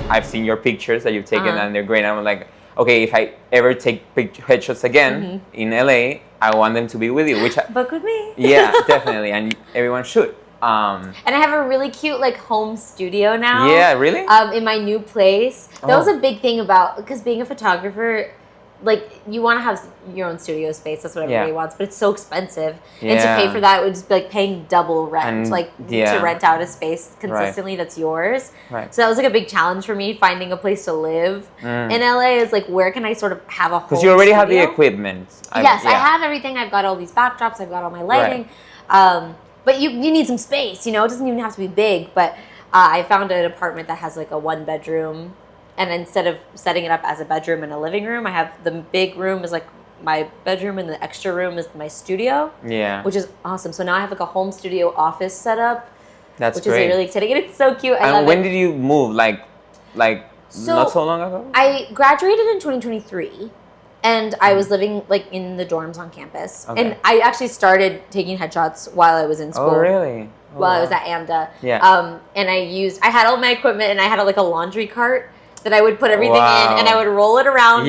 I've seen your pictures that you've taken, and they're great. And I'm like, okay, if I ever take headshots again in LA, I want them to be with you. Book with me. Yeah, definitely, and everyone should. And I have a really cute like home studio now. Yeah, really? In my new place. That was a big thing because being a photographer, like you want to have your own studio space. That's what everybody wants, but it's so expensive. And to pay for that would just be like paying double rent, to rent out a space consistently that's yours. Right. So that was like a big challenge for me, finding a place to live in LA. Is like, where can I sort of have a home Because you already studio? have the equipment. Yes, I have everything. I've got all these backdrops. I've got all my lighting. But you need some space, you know? It doesn't even have to be big. But I found an apartment that has like a 1-bedroom. And instead of setting it up as a bedroom and a living room, I have the big room is like my bedroom and the extra room is my studio. Yeah. Which is awesome. So now I have like a home studio office set up. That's great. Which is really exciting. And it's so cute. I love it. And when did you move? Like not so long ago? I graduated in 2023. And I was living like in the dorms on campus. Okay. And I actually started taking headshots while I was in school. Oh, really? While I was at AMDA. Yeah. And I had all my equipment and I had like a laundry cart that I would put everything in and I would roll it around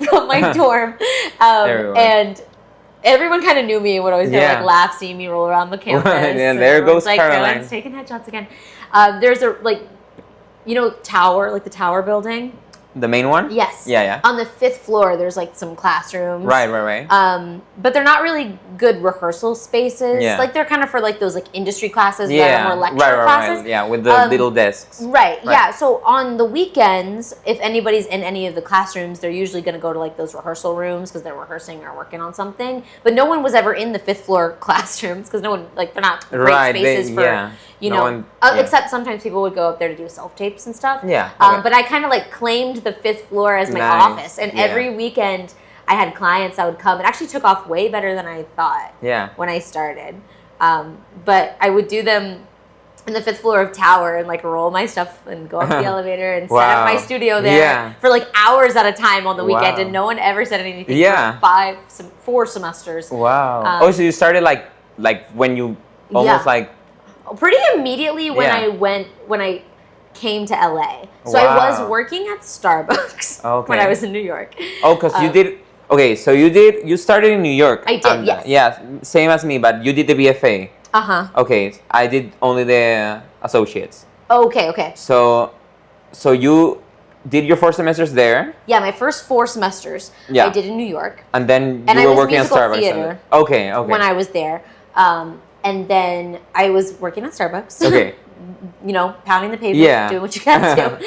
from my dorm. And everyone kind of knew me and would always like laugh seeing me roll around the campus. And there goes Caroline. Caroline's taking headshots again. There's a tower, like the tower building. The main one? Yes. Yeah. On the 5th floor, there's like some classrooms. Right. But they're not really good rehearsal spaces. Yeah. Like they're kind of for like those like industry classes that are more lecture classes. Right. Yeah, with the little desks. Right. Yeah. So on the weekends, if anybody's in any of the classrooms, they're usually going to go to like those rehearsal rooms because they're rehearsing or working on something. But no one was ever in the 5th floor classrooms because no one they're not great spaces for. Except sometimes people would go up there to do self-tapes and stuff. Yeah. Okay. But I kind of like claimed the 5th floor as my office. And every weekend I had clients that would come. It actually took off way better than I thought when I started. But I would do them in the 5th floor of tower and like roll my stuff and go up the elevator and set up my studio there for like hours at a time on the weekend. And no one ever said anything for 4 semesters. Wow. So you started like when you almost like... Pretty immediately when I came to LA. So I was working at Starbucks when I was in New York. Oh, because you did... Okay, so you started in New York. I did, yes. Yeah, same as me, but you did the BFA. Okay, I did only the associates. Okay. So you did your 4 semesters there? Yeah, my first 4 semesters I did in New York. And then you were working at Starbucks. Theater okay. When I was there. And then I was working at Starbucks. Okay. Pounding the pavement, doing what you gotta do.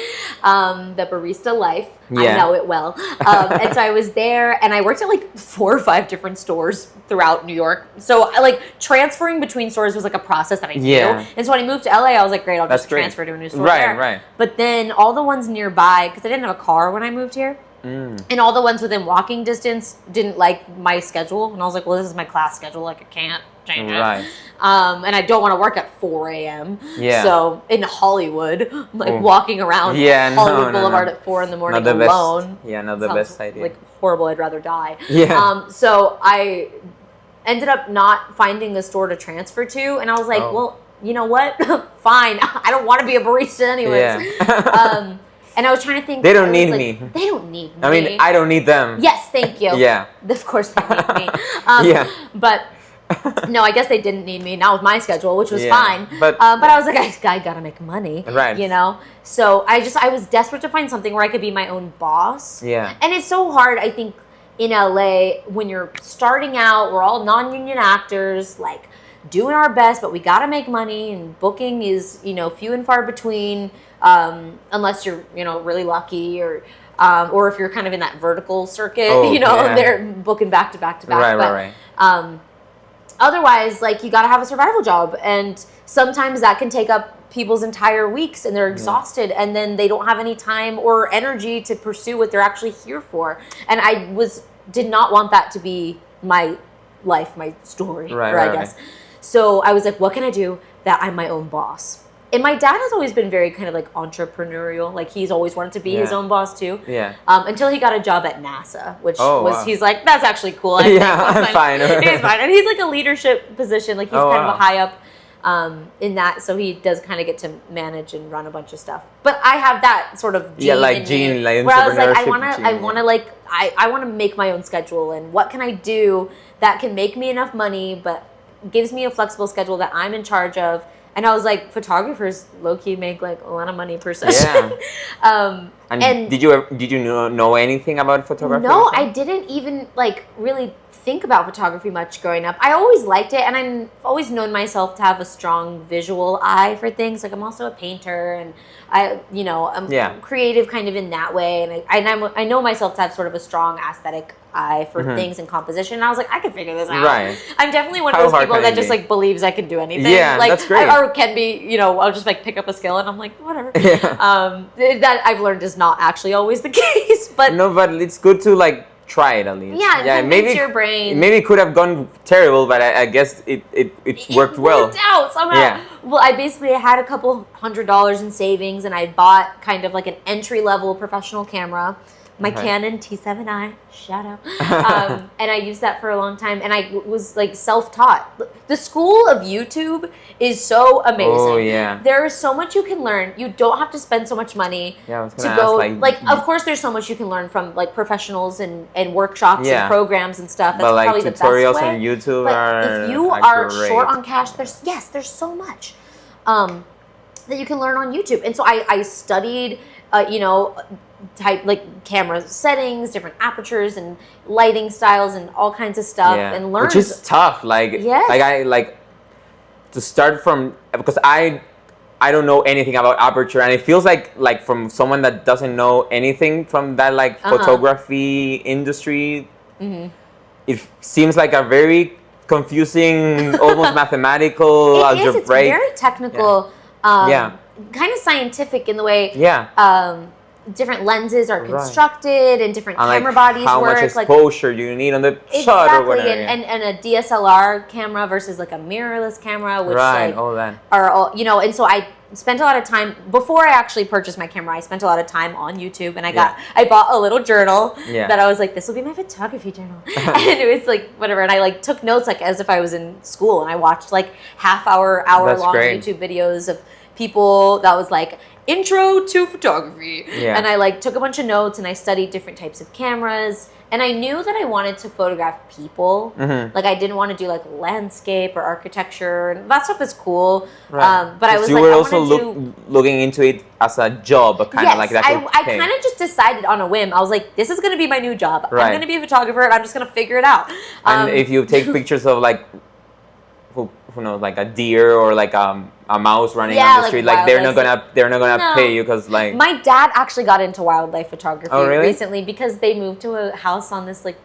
The barista life. I know it well. And so I was there and I worked at like 4 or 5 different stores throughout New York. So transferring between stores was like a process that I knew. And so when I moved to LA, I was like, great, I'll just transfer to a new store there. Right. But then all the ones nearby, because I didn't have a car when I moved here. And all the ones within walking distance didn't like my schedule. And I was like, well, this is my class schedule. Like, I can't change it. Right. And I don't want to work at 4 a.m. Yeah. So in Hollywood, like walking around Hollywood Boulevard at 4 in the morning alone. Not the best idea. Like horrible. I'd rather die. Yeah. So I ended up not finding the store to transfer to. And I was like, well, you know what? Fine. I don't want to be a barista anyways. Yeah. And I was trying to think. They don't need me. They don't need me. I mean, I don't need them. Yes, thank you. Yeah. Of course they need me. But no, I guess they didn't need me. Not with my schedule, which was fine. But I was like, I gotta make money. Right. So I was desperate to find something where I could be my own boss. Yeah. And it's so hard, I think, in LA when you're starting out. We're all non-union actors, like doing our best, but we gotta make money, and booking is few and far between. Unless you're, really lucky or if you're kind of in that vertical circuit, they're booking back to back to back. Right. Otherwise, like, you got to have a survival job. And sometimes that can take up people's entire weeks and they're exhausted and then they don't have any time or energy to pursue what they're actually here for. And I did not want that to be my life, my story, I guess. So I was like, what can I do that I'm my own boss? And my dad has always been very kind of like entrepreneurial. Like he's always wanted to be his own boss too. Yeah. Until he got a job at NASA, which he's like, that's actually cool. I'm fine. He's fine. And he's like a leadership position. Like he's kind of a high up in that. So he does kind of get to manage and run a bunch of stuff. But I have that sort of gene like gene, like where I was like, I want to make my own schedule, and what can I do that can make me enough money, but gives me a flexible schedule that I'm in charge of. And I was like, photographers low-key make like a lot of money per session. Yeah. And did you know anything about photography? No, I didn't even like really think about photography much growing up. I always liked it, and I've always known myself to have a strong visual eye for things. Like I'm also a painter, and I'm creative kind of in that way. And I know myself to have sort of a strong aesthetic eye for things and composition. And I was like, I can figure this out. Right. I'm definitely one of those people that just like believes I can do anything. Yeah, like, that's great. Or can be, I'll just like pick up a skill and I'm like, whatever. Yeah. That I've learned is not actually always the case. But it's good to like try it at least. Yeah, convince your brain. Maybe it could have gone terrible, but I guess it worked well. It worked out somehow. Yeah. Well, I basically had a couple $100 in savings, and I bought kind of like an entry-level professional camera. My Canon T7i, shout out. And I used that for a long time, and I was like self-taught. The school of YouTube is so amazing. Oh, yeah. There is so much you can learn. You don't have to spend so much money to go. Of course, there's so much you can learn from like professionals and workshops and programs and stuff. That's but probably like the best way. tutorials on YouTube If you are short on cash, there's so much that you can learn on YouTube. And so I studied, type like camera settings, different apertures and lighting styles and all kinds of stuff, and learned. Which is tough. To start from, because I don't know anything about aperture, and it feels like from someone that doesn't know anything from that photography industry, it seems like a very confusing, almost mathematical, algebraic. It's very technical, kind of scientific in the way. Different lenses are constructed and different camera bodies how work. How much exposure you need on the shot or whatever. And a DSLR camera versus like a mirrorless camera, which all that. are all, and so I spent a lot of time before I actually purchased my camera. I spent a lot of time on YouTube, and I bought a little journal that I was like, this will be my photography journal, and it was like whatever. And I like took notes like as if I was in school, and I watched like hour long YouTube videos of people that was like intro to photography, and I like took a bunch of notes, and I studied different types of cameras, and I knew that I wanted to photograph people. Like I didn't want to do like landscape or architecture, and that stuff is cool. But I was were also looking into it as a job, kind of like that. I kind of just decided on a whim. I was like, this is going to be my new job. I'm going to be a photographer, and I'm just going to figure it out. And if you take pictures of like who knows, like a deer or like a mouse running on the street, like they're not gonna pay you because like. My dad actually got into wildlife photography really? recently because they moved to a house on this like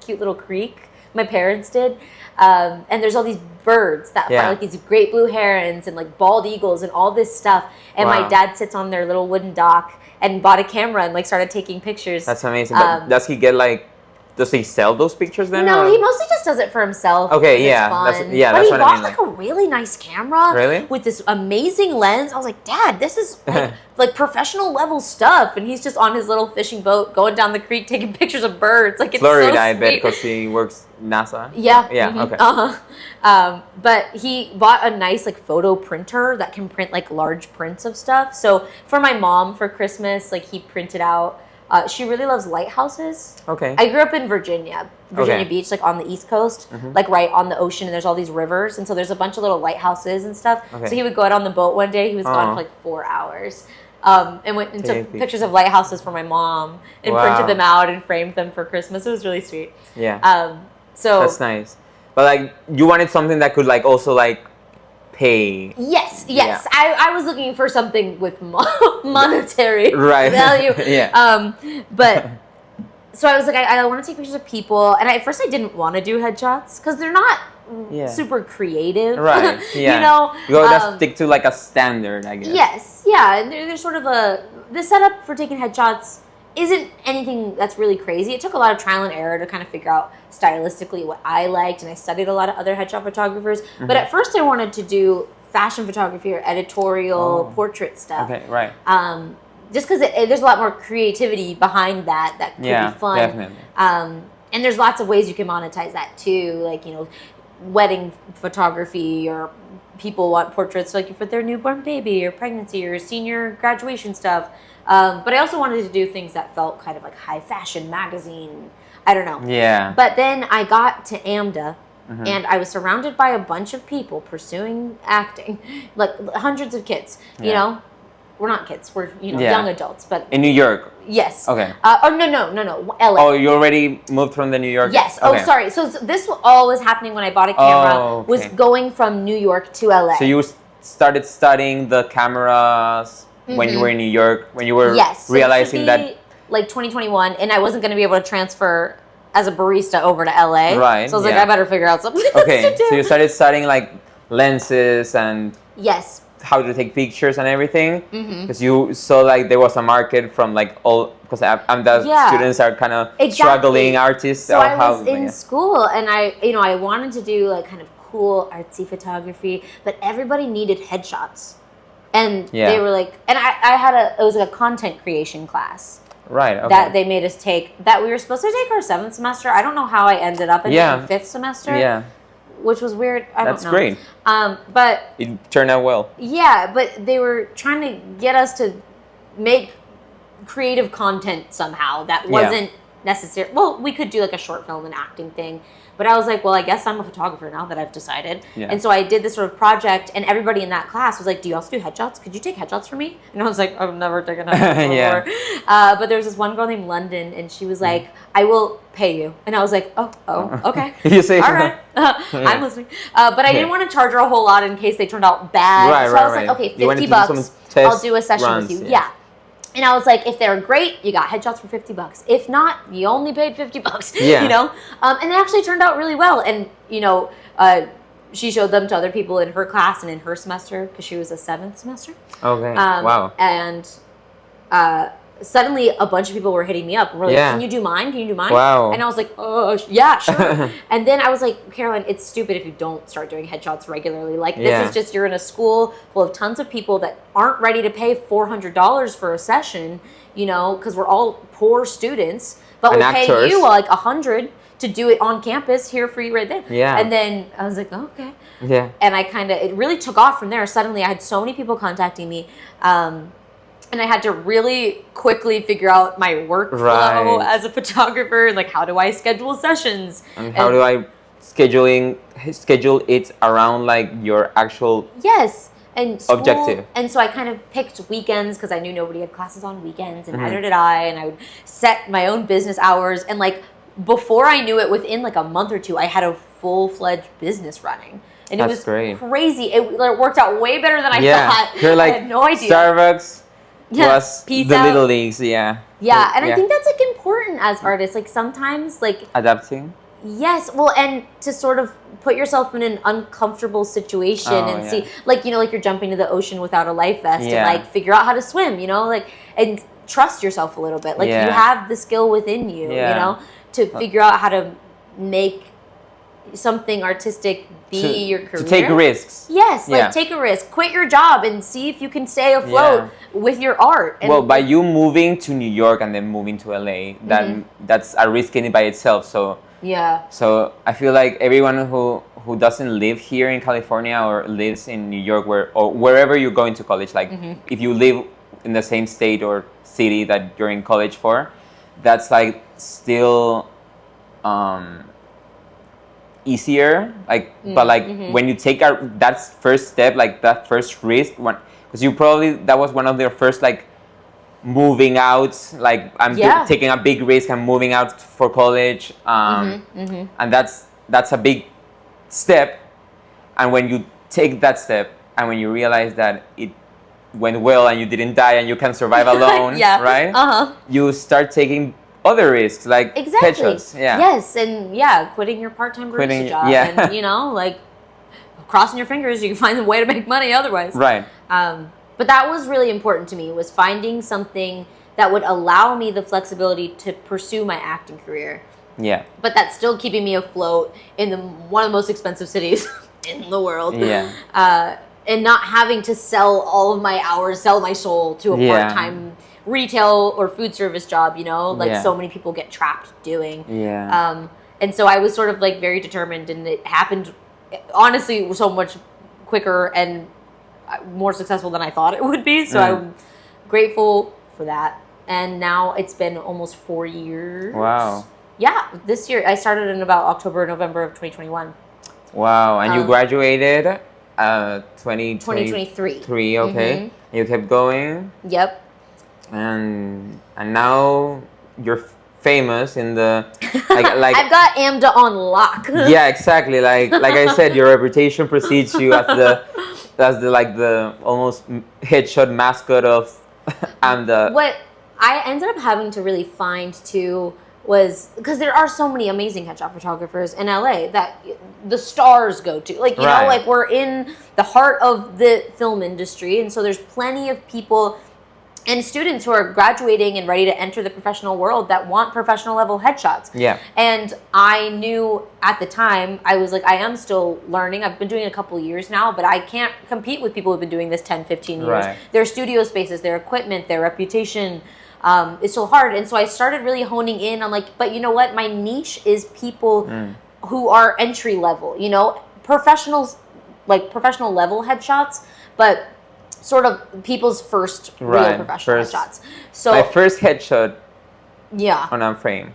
cute little creek. My parents did, and there's all these birds that fly, like these great blue herons and like bald eagles and all this stuff. And my dad sits on their little wooden dock and bought a camera and like started taking pictures. That's amazing. But does he get like? Does he sell those pictures then? No, he mostly just does it for himself. Okay, it's fun. But he bought like a really nice camera. Really? With this amazing lens. I was like, Dad, this is like professional level stuff. And he's just on his little fishing boat going down the creek taking pictures of birds. Like it's Florida, so sweet. I bet, because he works NASA. Yeah. Okay. But he bought a nice like photo printer that can print like large prints of stuff. So for my mom for Christmas, like he printed out. She really loves lighthouses. Okay. I grew up in Virginia Beach, like on the East Coast, like right on the ocean, and there's all these rivers, and so there's a bunch of little lighthouses and stuff. Okay. So he would go out on the boat one day. He was gone for like 4 hours, and went and took pictures of lighthouses for my mom and printed them out and framed them for Christmas. It was really sweet. Yeah. So that's nice. But like, you wanted something that could like also like pay. Yes. Yeah. I was looking for something with monetary value. But so I was like, I want to take pictures of people, and at first I didn't want to do headshots because they're not super creative. Right. Yeah. You gotta stick to like a standard, I guess. Yes. Yeah. And there's sort of the setup for taking headshots isn't anything that's really crazy. It took a lot of trial and error to kind of figure out stylistically what I liked, and I studied a lot of other headshot photographers. But at first I wanted to do fashion photography or editorial portrait stuff. Okay, right. Just because there's a lot more creativity behind that could be fun. Definitely. And there's lots of ways you can monetize that too, like, wedding photography or people want portraits like for their newborn baby or pregnancy or senior graduation stuff. But I also wanted to do things that felt kind of like high fashion magazine. I don't know. Yeah. But then I got to AMDA. And I was surrounded by a bunch of people pursuing acting, like hundreds of kids. You know, we're not kids; we're young adults. But in New York. Yes. Okay. No. LA. Oh, you already moved from the New York. Yes. Okay. Oh, sorry. So this all was happening when I bought a camera. Oh, okay. Was going from New York to LA. So you started studying the cameras when you were in New York, when you were realizing that like 2021, and I wasn't going to be able to transfer as a barista over to LA. Right. So I was like, I better figure out something else to do. So you started studying like lenses and how to take pictures and everything, because you saw like there was a market from like all, because AMDA students are kind of struggling artists. So I was in school, and I wanted to do like kind of cool artsy photography, but everybody needed headshots, and they were like, and I had it was like a content creation class. Right. Okay. That they made us take, that we were supposed to take our 7th semester. I don't know how I ended up in the 5th semester. Yeah. Which was weird. I don't know. That's great. But it turned out well. Yeah, but they were trying to get us to make creative content somehow that wasn't necessary. Well, we could do like a short film and acting thing. But I was like, well, I guess I'm a photographer now that I've decided. Yeah. And so I did this sort of project, and everybody in that class was like, do you also do headshots? Could you take headshots for me? And I was like, I've never taken headshots before. But there was this one girl named London, and she was like, I will pay you. And I was like, oh, okay. You say all right. I'm listening. But I didn't want to charge her a whole lot in case they turned out bad. Right, so I was like, okay, $50. I'll do a session with you. Yeah. And I was like, if they're great, you got headshots for $50. If not, you only paid $50. Yeah. You know? And it actually turned out really well. And, she showed them to other people in her class and in her semester, because she was a 7th semester. Okay. Wow. And suddenly a bunch of people were hitting me up. We're like, can you do mine? Can you do mine? Wow. And I was like, oh, yeah, sure. And then I was like, Caroline, it's stupid if you don't start doing headshots regularly. Like, this is just, you're in a school full of tons of people that aren't ready to pay $400 for a session, because we're all poor students. But we pay you like $100 to do it on campus here for you right there. Yeah. And then I was like, okay. Yeah. And I it really took off from there. Suddenly I had so many people contacting me. And I had to really quickly figure out my workflow as a photographer, and like, how do I schedule sessions? And how do I schedule it around like your actual objective? And so I kind of picked weekends, because I knew nobody had classes on weekends, and neither did I. And I would set my own business hours, and like before I knew it, within like a month or two, I had a full-fledged business running. And it was crazy. It worked out way better than I thought. You're like, I had no idea. Starbucks. Plus the little leagues, and I think that's like important as artists, like sometimes like adapting. Yes, well, and to sort of put yourself in an uncomfortable situation and see, like, like you're jumping into the ocean without a life vest and like figure out how to swim, like, and trust yourself a little bit, like you have the skill within you, to figure out how to make something artistic be your career. To take risks. Yes, like take a risk. Quit your job and see if you can stay afloat with your art. And well, by you moving to New York and then moving to LA, that's a risk in it by itself. So So I feel like everyone who doesn't live here in California or lives in New York or wherever you're going to college, like if you live in the same state or city that you're in college for, that's like still easier, like but like when you take that first step, like that first risk, because you probably, that was one of their first like moving out, like I'm taking a big risk, I'm moving out for college, and that's a big step. And when you take that step and when you realize that it went well and you didn't die and you can survive alone, right? You start taking other risks, like headshots. Yes, and quitting your part-time barista job, and like crossing your fingers, you can find a way to make money otherwise. Right. But that was really important to me, was finding something that would allow me the flexibility to pursue my acting career. Yeah. But that's still keeping me afloat in one of the most expensive cities in the world. Yeah. And not having to sell all of my hours, sell my soul to a part-time retail or food service job, like so many people get trapped doing. Yeah. And so I was sort of like very determined, and it happened honestly so much quicker and more successful than I thought it would be. So I'm grateful for that. And now it's been almost 4 years. Wow. Yeah, this year I started in about October, November of 2021. Wow, and you graduated 2023. Okay. And you kept going. Yep. And now you're famous in the like I've got AMDA on lock. Yeah, exactly. Like I said, your reputation precedes you as the almost headshot mascot of AMDA. What I ended up having to really find too was because there are so many amazing headshot photographers in LA that the stars go to. Like, you know, like we're in the heart of the film industry, and so there's plenty of people and students who are graduating and ready to enter the professional world that want professional level headshots. Yeah. And I knew at the time, I was like, I am still learning. I've been doing it a couple of years now, but I can't compete with people who've been doing this 10, 15 years. Right. Their studio spaces, their equipment, their reputation is so hard. And so I started really honing in on like, but you know what? My niche is people who are entry level, you know, professionals, like professional level headshots, but sort of people's first real professional headshots. So my first headshot on a frame.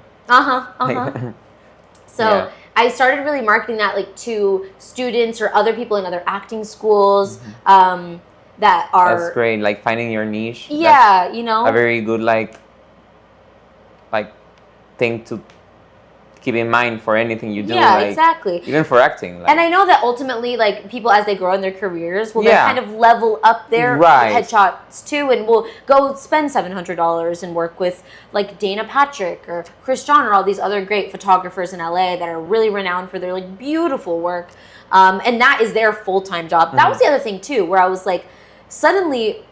So I started really marketing that like to students or other people in other acting schools that are... That's great, like finding your niche. Yeah, that's you know. a very good like thing to keep in mind for anything you do. Yeah, like, exactly. Even for acting. Like. And I know that ultimately, like, people as they grow in their careers will then kind of level up their headshots too, and will go spend $700 and work with like Dana Patrick or Chris John or all these other great photographers in LA that are really renowned for their like beautiful work. And that is their full-time job. That was the other thing too, where I was like, suddenly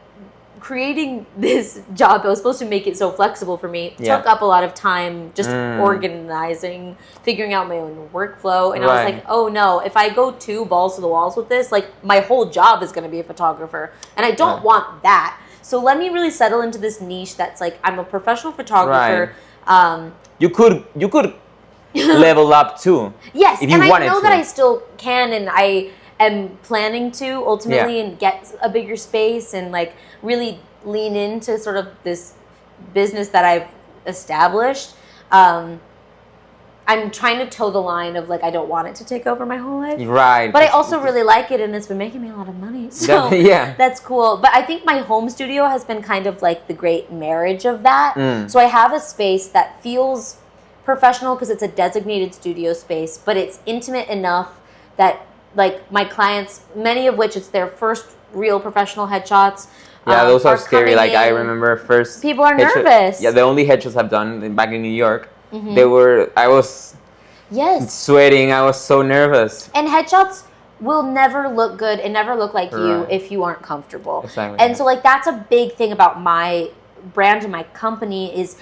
creating this job that was supposed to make it so flexible for me took up a lot of time just organizing, figuring out my own workflow. And I was like, oh no, if I go too balls to the walls with this, like my whole job is going to be a photographer. And I don't want that. So let me really settle into this niche that's like, I'm a professional photographer. You could level up too. Yes, if you and I wanted know to. that I still can, and I am planning to ultimately and get a bigger space and like really lean into sort of this business that I've established. I'm trying to toe the line of like, I don't want it to take over my whole life. Right. But I also really like it, and it's been making me a lot of money. So that's cool. But I think my home studio has been kind of like the great marriage of that. So I have a space that feels professional because it's a designated studio space, but it's intimate enough that like my clients, many of which it's their first real professional headshots. Yeah, those are scary. Like I remember first. People are nervous. Yeah, the only headshots I've done back in New York, I was sweating. I was so nervous. And headshots will never look good and never look like you if you aren't comfortable. Exactly. And so like that's a big thing about my brand and my company is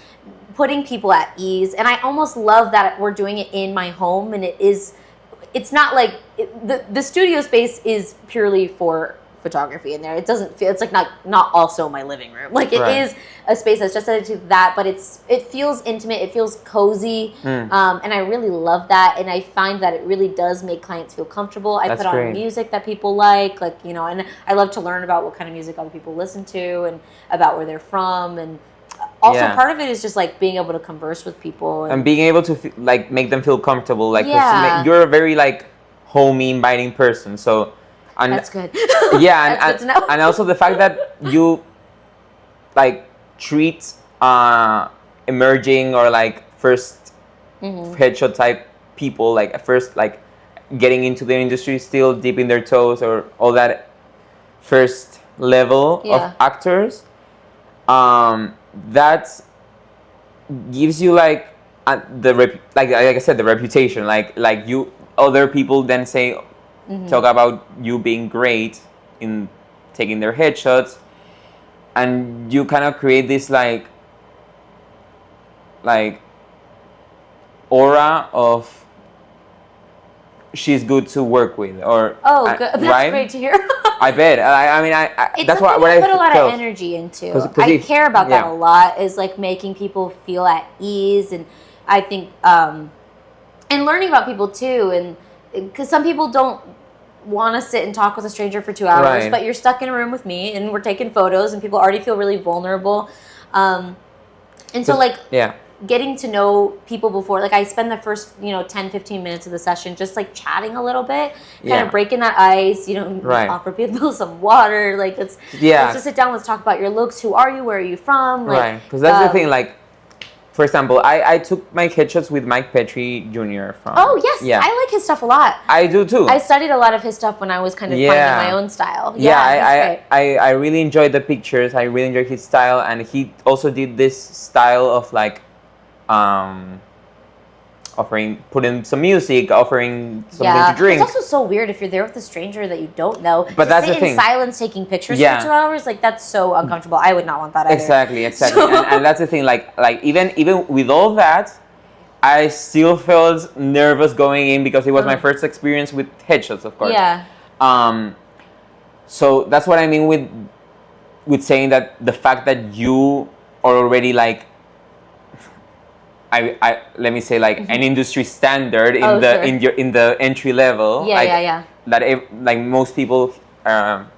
putting people at ease. And I almost love that we're doing it in my home, and it's not like the studio space is purely for photography in there. It doesn't feel, it's like not also my living room. Like it is a space that's just dedicated to that, but it feels intimate, it feels cozy, and I really love that. And I find that it really does make clients feel comfortable. I put on music that people like, you know, and I love to learn about what kind of music other people listen to and about where they're from. And also part of it is just like being able to converse with people and being able to like make them feel comfortable. Like 'cause you're a very like homey, inviting person. So that's good. Yeah, that's good to know. And also the fact that you like treat emerging or like first headshot type people like at first like getting into the industry, still dipping their toes or all that first level of actors. That gives you like like I said, the reputation. Like you, other people then say, talk about you being great in taking their headshots, and you kind of create this like aura of she's good to work with, or good. That's great to hear. I bet. I mean, it's that's what I put a lot of energy into. 'Cause I care about that a lot. Is like making people feel at ease, and I think and learning about people too, and because some people don't want to sit and talk with a stranger for 2 hours, Right. but you're stuck in a room with me and we're taking photos and people already feel really vulnerable. And so like getting to know people before, like I spend the first, 10, 15 minutes of the session just like chatting a little bit, kind of breaking that ice, offer people some water. Like let's just sit down, let's talk about your looks. Who are you? Where are you from? Like, right. Because that's the thing, like, for example, I took my headshots with Mike Petrie Jr. from... Oh, yes. Yeah. I like his stuff a lot. I do, too. I studied a lot of his stuff when I was kind of finding my own style. I really enjoyed the pictures. I really enjoyed his style. And he also did this style of, like, putting some music, offering something to drink. It's also so weird if you're there with a stranger that you don't know. But that's the thing. In silence taking pictures for 2 hours, like that's so uncomfortable. I would not want that either. Exactly. And that's the thing. Like even with all that, I still felt nervous going in because it was my first experience with headshots, of course. Yeah. So that's what I mean with saying that the fact that you are already like, I let me say like an industry standard in in the entry level. That most people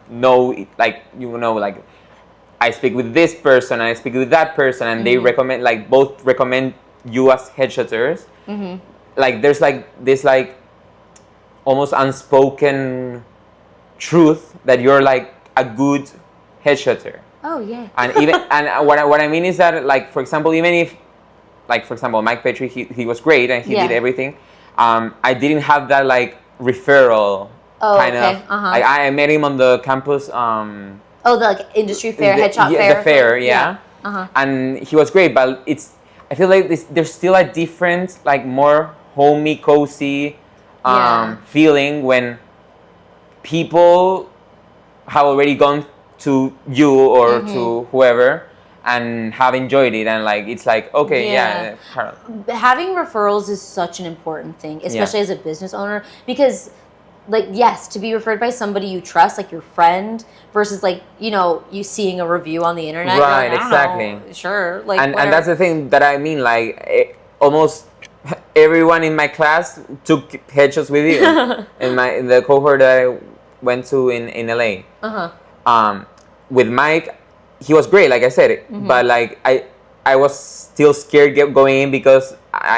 know, like like I speak with this person and I speak with that person and they recommend both recommend you as headshotters. Like there's like this like almost unspoken truth that you're like a good headshotter. Oh yeah. And even and what I mean is that like for example even if like for example Mike Petrie he was great and he did everything. I didn't have that like referral kind of. Like I met him on the campus. The like industry fair, headshot fair. The fair, and he was great. But I feel like there's still a different like more homey, cozy feeling when people have already gone to you or to whoever and have enjoyed it, and like it's like having referrals is such an important thing, especially as a business owner, because like yes, to be referred by somebody you trust, like your friend, versus like you seeing a review on the internet, right? Like, exactly. Sure, like and that's the thing that I mean, like almost everyone in my class took headshots with you in the cohort that I went to in LA. With Mike, he was great, like I said, but like I was still scared going in because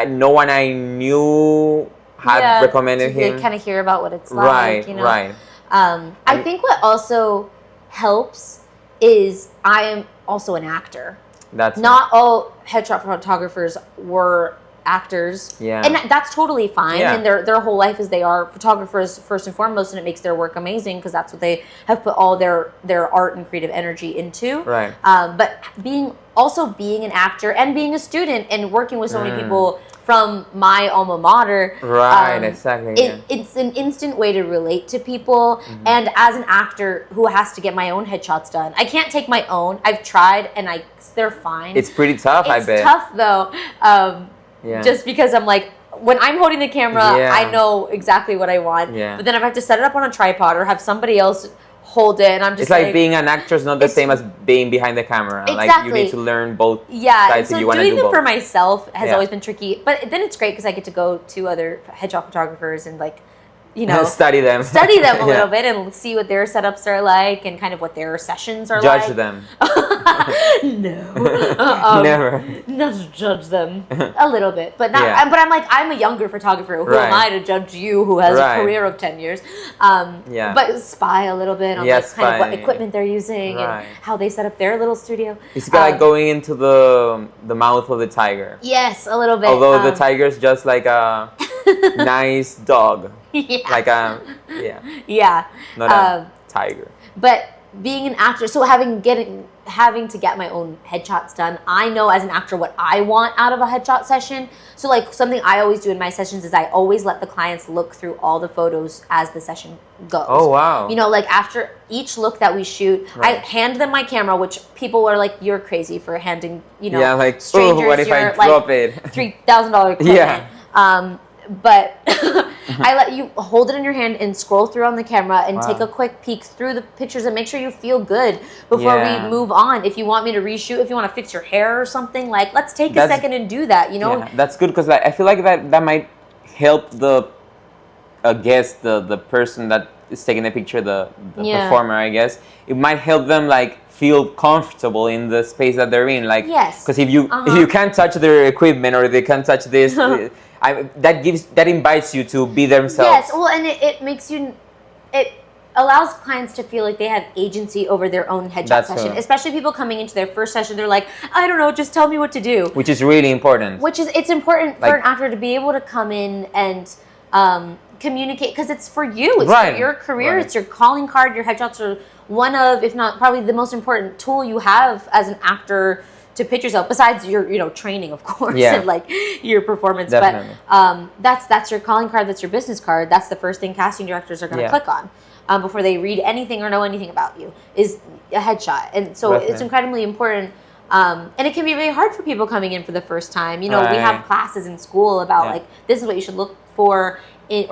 no one I knew had recommended him. You kind of hear about what it's like, Right. I think what also helps is I am also an actor. Not all headshot photographers were actors, and that's totally fine. And their whole life is they are photographers first and foremost, and it makes their work amazing because that's what they have put all their art and creative energy into. Right. But being an actor and being a student and working with so many people from my alma mater, exactly. It's an instant way to relate to people. And as an actor who has to get my own headshots done, I can't take my own. I've tried, and they're fine. It's pretty tough. I bet. It's tough though. Just because I'm like, when I'm holding the camera, I know exactly what I want. But then if I have to set it up on a tripod or have somebody else hold it, and I'm just it's like being an actor is not the same as being behind the camera. Exactly. Like you need to learn both sides if you want to do both. Doing them for myself has always been tricky, but then it's great because I get to go to other headshot photographers and like, study them a little bit and see what their setups are like and kind of what their sessions are judge like. them. No. Never. Not judge them. A little bit. But not but I'm like, I'm a younger photographer. Who am I to judge you who has a career of 10 years? But spy a little bit on like kind of what equipment they're using and how they set up their little studio. It's like going into the mouth of the tiger. Yes, a little bit. Although the tiger's just like a nice dog. Like not a tiger. But being an actor, so having to get my own headshots done, I know as an actor what I want out of a headshot session. So like something I always do in my sessions is I always let the clients look through all the photos as the session goes. Oh wow. Like after each look that we shoot, I hand them my camera, which people are like, you're crazy for handing, like strangers what if I drop it? $3,000 equipment. But I let you hold it in your hand and scroll through on the camera and take a quick peek through the pictures and make sure you feel good before we move on. If you want me to reshoot, if you want to fix your hair or something, like let's take a second and do that, Yeah, that's good because I feel like that might help the guest, the person that is taking the picture, the performer, I guess, it might help them like feel comfortable in the space that they're in. Like, yes, because if you can't touch their equipment or they can't touch this, that invites you to be themselves. Yes, well, and it makes you, it allows clients to feel like they have agency over their own headshot session. Especially people coming into their first session, they're like, I don't know, just tell me what to do. Which is really important. It's important for an actor to be able to come in and communicate, because it's for you. It's for your career. It's your calling card. Your headshots are one of, if not probably the most important tool you have as an actor to pitch yourself, besides your training, of course, and like your performance. Definitely. But that's your calling card. That's your business card. That's the first thing casting directors are going to click on before they read anything or know anything about you, is a headshot. And so it's incredibly important. And it can be really hard for people coming in for the first time. We have classes in school about like, this is what you should look for. This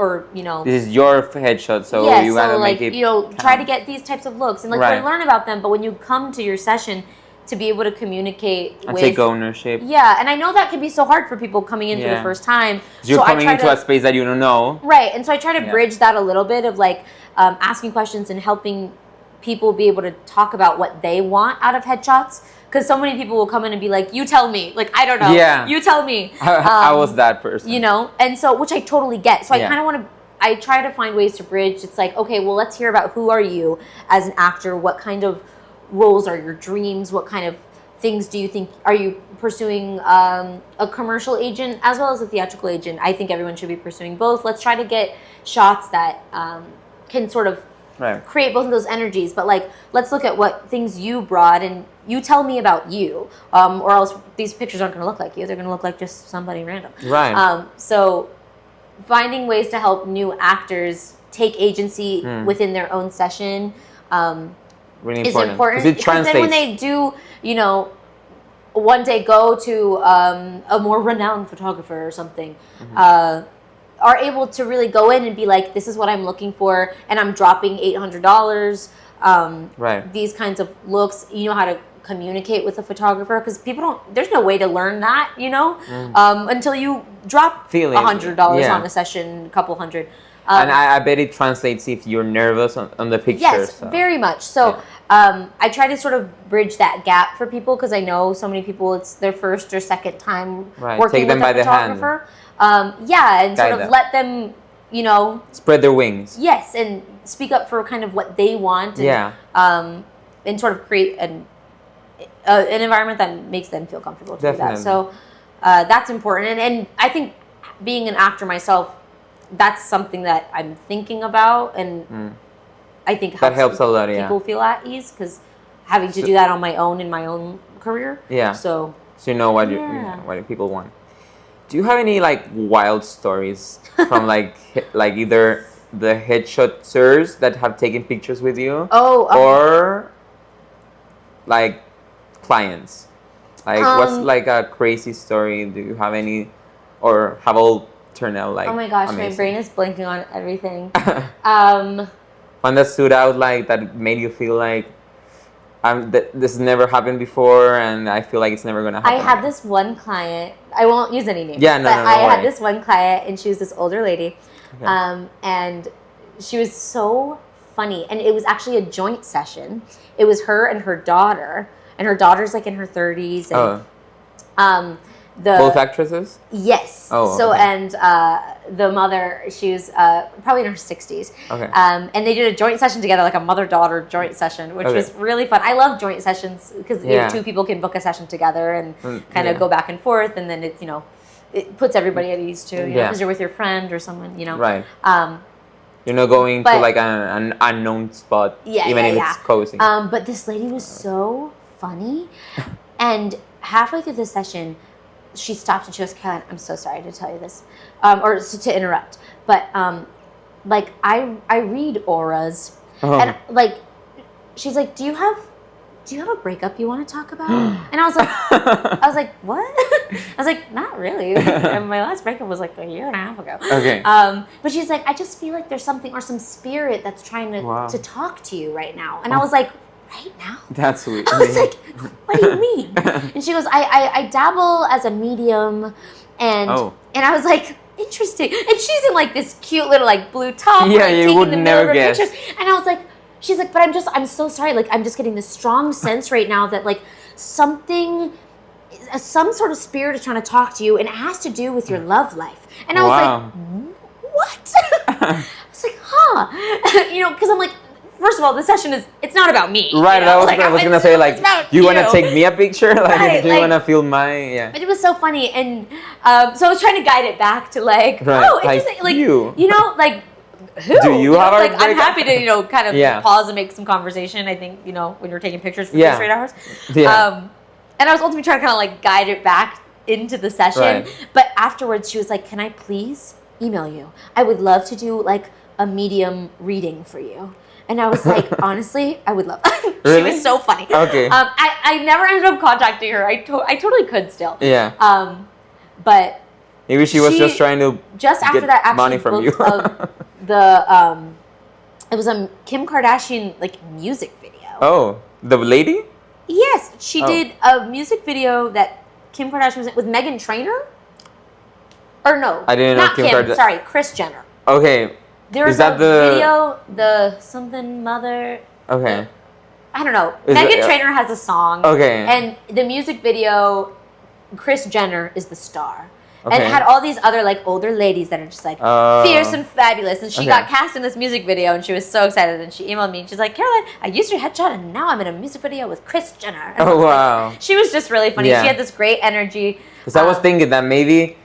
is your headshot, so you gotta make it try to get these types of looks and learn about them. But when you come to your session, to be able to communicate and take ownership. Yeah, and I know that can be so hard for people coming in for the first time. You're coming into a space that you don't know. Right, and so I try to bridge that a little bit of like asking questions and helping people be able to talk about what they want out of headshots. Because so many people will come in and be like, you tell me. Like, I don't know. Yeah. You tell me. I was that person. And so, which I totally get. So I kind of want to, I try to find ways to bridge. It's like, okay, well, let's hear about who are you as an actor? What kind of roles are your dreams? What kind of things do you think, are you pursuing a commercial agent as well as a theatrical agent? I think everyone should be pursuing both. Let's try to get shots that can sort of create both of those energies. But like, let's look at what things you brought and you tell me about you, or else these pictures aren't going to look like you. They're going to look like just somebody random. Right. So finding ways to help new actors take agency within their own session really is important. Because it translates. Because then when they do, one day go to a more renowned photographer or something, are able to really go in and be like, this is what I'm looking for, and I'm dropping $800. These kinds of looks, you know how to communicate with a photographer, because there's no way to learn that, until you drop $100 on a session, a couple hundred. And I bet it translates if you're nervous on the picture. Yes, very much. So I try to sort of bridge that gap for people, because I know so many people, it's their first or second time working with a photographer. And sort of let them, spread their wings. Yes, and speak up for kind of what they want. And, and sort of create an environment that makes them feel comfortable to do that. So that's important. And I think being an actor myself, that's something that I'm thinking about, and I think that helps a lot. People feel at ease, because having to do that on my own in my own career. Yeah. So you know what what people want. Do you have any like wild stories from like either the headshoters that have taken pictures with you, or like clients? Like what's like a crazy story? Do you have any, or have all turned out like? Oh my gosh, amazing. My brain is blanking on everything. One that stood out, like that made you feel like this has never happened before, and I feel like it's never gonna happen. I had this one client. I won't use any names. Yeah, no, but no, I had this one client, and she was this older lady, and she was so funny. And it was actually a joint session. It was her and her daughter, and her daughter's like in her 30s, and both actresses? Yes. Oh, so okay. And the mother, she was probably in her 60s. Okay. And they did a joint session together, like a mother-daughter joint session, which was really fun. I love joint sessions because two people can book a session together and kind of go back and forth, and then it it puts everybody at ease too, because you're with your friend or someone, Right. You're not going to like an unknown spot, even if it's cozy. But this lady was so funny, and halfway through the session, she stopped and she goes, Kellen, I'm so sorry to tell you this, or to interrupt, but like I read auras, and like she's like, do you have a breakup you want to talk about? And I was like, what? I was like, not really. And my last breakup was like a year and a half ago. Okay. But she's like, I just feel like there's something or some spirit that's trying to talk to you right now. And I was like, right now? That's sweet. I was like, what do you mean? And she goes, I dabble as a medium, and I was like, interesting. And she's in like this cute little like blue top. Yeah, like, you taking would the never middle of her guess. pictures. And I was like, she's like, but I'm so sorry. Like, I'm just getting this strong sense right now that like something, some sort of spirit is trying to talk to you, and it has to do with your love life. And I was like, what? I was like, huh? You know, because I'm like, first of all, this session it's not about me. Right, you know? I was gonna say, like, you wanna take me a picture? Like, Right, do you like, wanna film my, yeah. But it was so funny, and so I was trying to guide it back to like, right. oh, interesting, like you know, like, who? Do you have like, a I'm happy to, you know, kind of pause and make some conversation. I think, you know, when you're taking pictures for 3 straight hours. Yeah. And I was ultimately trying to kind of like guide it back into the session. Right. But afterwards, she was like, can I please email you? I would love to do like a medium reading for you. And I was like, honestly, I would love that. She was so funny. Okay. I never ended up contacting her. I totally could still. Yeah. But maybe she was just trying to just after get that actually money from you. It was a Kim Kardashian like music video. Oh, the lady? Yes, she did a music video that Kim Kardashian was in with Meghan Trainor. Or no, I didn't know Kim Kardashian. Sorry, Kris Jenner. Okay. There was a video, the something mother. Okay. I don't know. Meghan Trainor has a song. Okay. And the music video, Kris Jenner is the star. Okay. And it had all these other like older ladies that are just like fierce and fabulous. And she got cast in this music video, and she was so excited. And she emailed me, and she's like, Caroline, I used your headshot, and now I'm in a music video with Kris Jenner. And wow. Like, she was just really funny. Yeah. She had this great energy. Because I was thinking that maybe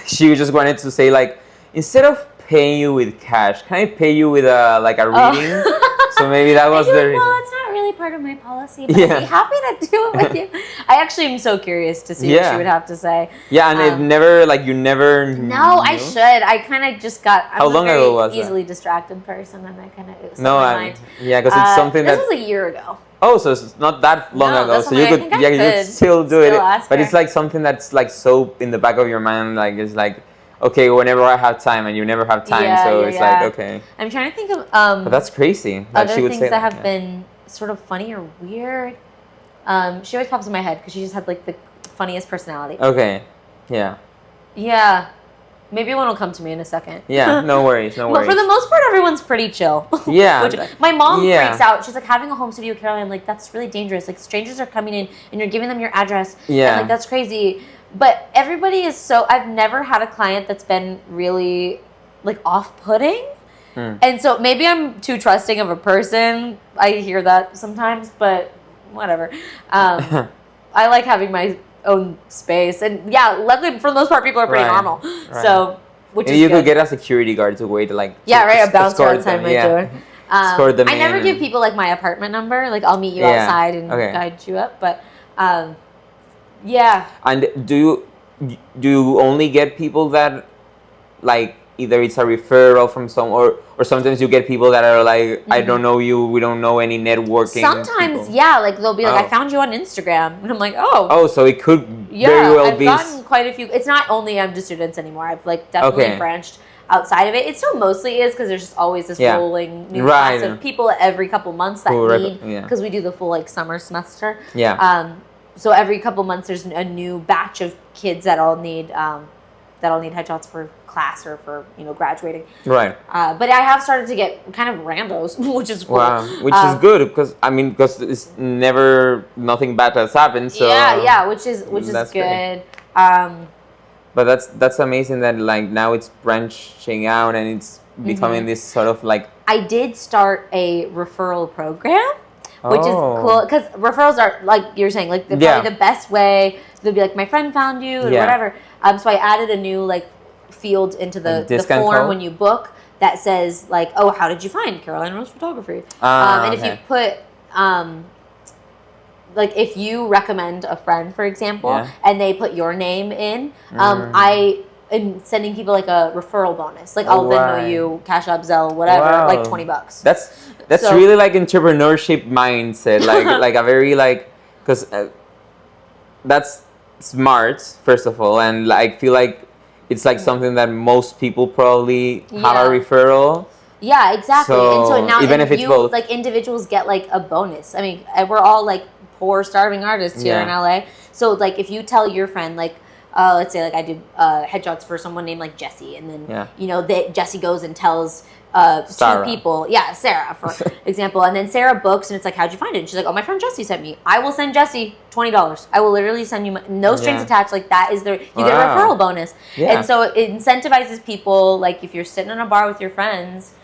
she just wanted to say, like, instead of paying you with cash, can I pay you with a reading? So maybe that was the reason. Well, it's not really part of my policy, but I'd be happy to do it with you. I actually am so curious to see what she would have to say. Yeah, and it never, like, you never No, knew? I should. I kind of just got... How long ago was that? easily distracted person, and I kind of... No, yeah, because it's something this was a year ago. Oh, so it's not that long ago. So you could, you could still do it. But it's like something that's like so in the back of your mind, like it's like, okay, whenever I have time, and you never have time, so it's like, okay. I'm trying to think of but that's crazy. Other she would things say that have been sort of funny or weird. She always pops in my head because she just had like the funniest personality. Okay, yeah. Yeah. Maybe one will come to me in a second. Yeah, no worries, no worries. But for the most part, everyone's pretty chill. Yeah. My mom freaks out. She's like, having a home studio, Caroline, like, that's really dangerous. Like, strangers are coming in, and you're giving them your address. Yeah. And, like, that's crazy. But everybody is so... I've never had a client that's been really, like, off-putting. And so maybe I'm too trusting of a person. I hear that sometimes, but whatever. I like having my own space, and luckily for the most part people are pretty normal. So which is you good. could get a security guard to wait like a bouncer outside my door. I never give people like my apartment number. Like I'll meet you outside and guide you up. But And do you only get people that like either it's a referral from some or sometimes you get people that are like, I don't know you, we don't know any networking. Sometimes, people. Like they'll be like, I found you on Instagram. And I'm like, so it could very well be. I've gotten quite a few. It's not only AMDA students anymore. I've like definitely branched outside of it. It still mostly is because there's just always this rolling new class of people every couple months that need, because we do the full like summer semester. Yeah. So every couple months there's a new batch of kids that all need headshots for class or for graduating. Right. But I have started to get kind of randos, which is cool. Wow, which is good because it's never nothing bad has happened. So which is good. But that's amazing that like now it's branching out and it's becoming this sort of like. I did start a referral program. Which is cool because referrals are like you're saying, like they're probably the best way. They'll be like, my friend found you and whatever. So I added a new like field into the form when you book that says like, oh, how did you find Caroline Rose Photography? And if you put like if you recommend a friend, for example, and they put your name in, I am sending people like a referral bonus. Like I'll Venmo you, Cash App, Zelle, whatever, like $20. That's really like entrepreneurship mindset, like a very like, because that's smart first of all, and like, I feel like it's like something that most people probably have a referral. Yeah, exactly. So, and so now even if it's both, like individuals get like a bonus. I mean, we're all like poor, starving artists here in LA. So like if you tell your friend like, let's say like I did headshots for someone named like Jesse, and then Jesse goes and tells two people, Sarah for example, and then Sarah books, and it's like, how'd you find it? And she's like, oh, my friend Jesse sent me. I will send Jesse $20. I will literally send you no strings attached. Like that is you get a referral bonus, and so it incentivizes people. Like if you're sitting in a bar with your friends.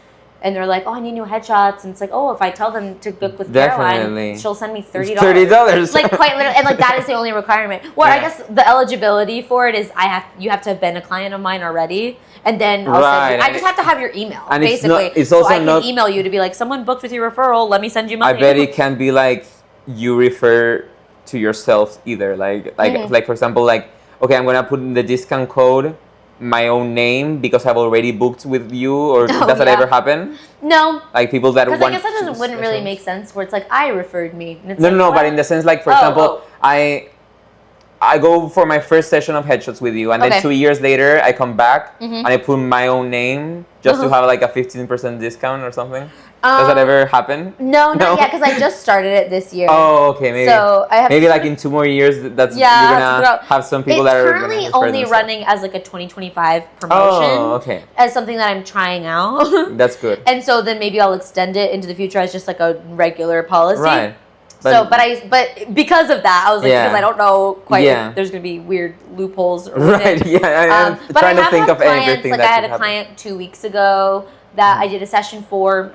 And they're like, oh, I need new headshots. And it's like, oh, if I tell them to book with Caroline, she'll send me $30. $30. Like, quite literally. And, like, that is the only requirement. Well, I guess the eligibility for it is you have to have been a client of mine already. And then I'll send you. I just have to have your email, and basically. It's also so I can email you to be like, someone booked with your referral. Let me send you money. I bet it can be, like, you refer to yourself either. Like for example, like, okay, I'm going to put in the discount code my own name because I've already booked with you, or does that ever happen? No. Like people that want. Because I guess that wouldn't really make sense. Where it's like I referred me. And it's no, but in the sense, like for example, I go for my first session of headshots with you, and then 2 years later I come back and I put my own name just to have like a 15% discount or something. Does that ever happen? No, not yet, because I just started it this year. Oh, okay, maybe. So I have maybe like in 2 more years, you're gonna have some people that are gonna. It's currently only running as like a 2025 promotion. As something that I'm trying out. That's good. And so then maybe I'll extend it into the future as just like a regular policy. Right. But because of that, I was like, because I don't know quite if there's gonna be weird loopholes. Right. Yeah. I'm trying to think of everything. Like I had a client 2 weeks ago that I did a session for.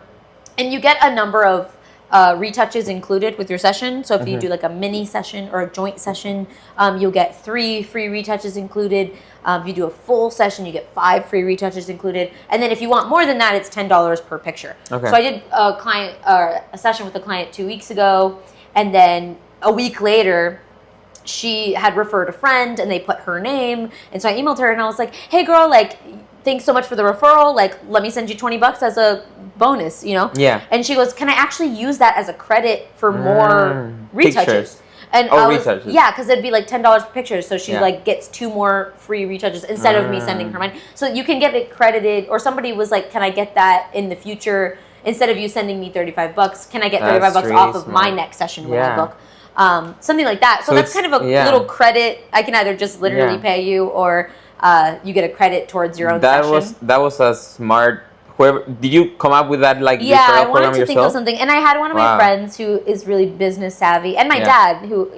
And you get a number of retouches included with your session. So if you do like a mini session or a joint session, you'll get 3 free retouches included. If you do a full session, you get 5 free retouches included. And then if you want more than that, it's $10 per picture. Okay. So I did a session with a client 2 weeks ago, and then a week later, she had referred a friend, and they put her name. And so I emailed her, and I was like, "Hey, girl, like, thanks so much for the referral. Like, let me send you $20 as a bonus, you know?" Yeah. And she goes, "Can I actually use that as a credit for more retouches?" Pictures. And retouches. Yeah, because it'd be like $10 per picture. So she like gets 2 more free retouches instead of me sending her money. So you can get it credited. Or somebody was like, "Can I get that in the future instead of you sending me $35? Can I get $35 really off of my next session when I book?" Something like that. So that's kind of a little credit. I can either just literally pay you, or you get a credit towards your own session. That was a smart. Did you come up with that like I wanted to think of something, and I had one of my friends who is really business savvy, and my dad, who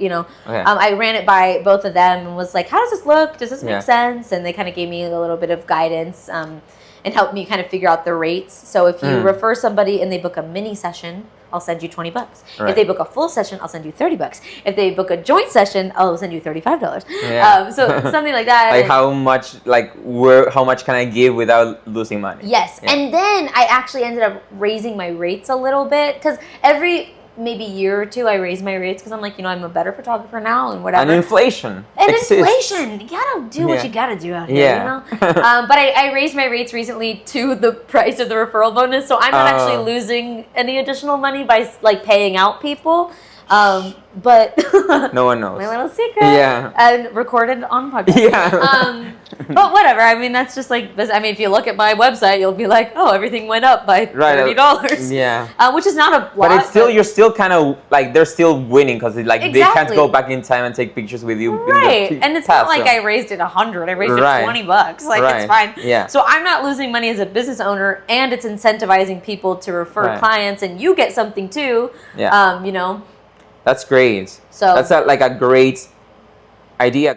I ran it by both of them and was like, "How does this look? Does this make sense?" And they kind of gave me a little bit of guidance and helped me kind of figure out the rates. So if you refer somebody and they book a mini session, I'll send you $20. Right. If they book a full session, I'll send you $30. If they book a joint session, I'll send you $35. Yeah. So something like that. Like how much can I give without losing money? Yes. Yeah. And then I actually ended up raising my rates a little bit, because every maybe year or two I raise my rates, because I'm like, I'm a better photographer now and whatever. And inflation. Inflation. You gotta do what you gotta do out here, But I raised my rates recently to the price of the referral bonus, so I'm not actually losing any additional money by like paying out people. But no one knows. My little secret. Yeah. And recorded on podcast. Yeah. But whatever. I mean, that's just like this. I mean, if you look at my website, you'll be like, oh, everything went up by $30. Yeah. Which is not a lot. But it's still, you're still kind of like, they're still winning, because they can't go back in time and take pictures with you. Right. And it's not like I raised it $100. I raised it $20. Like, it's fine. Yeah. So I'm not losing money as a business owner, and it's incentivizing people to refer clients, and you get something too. Yeah. That's great. So that's like a great idea.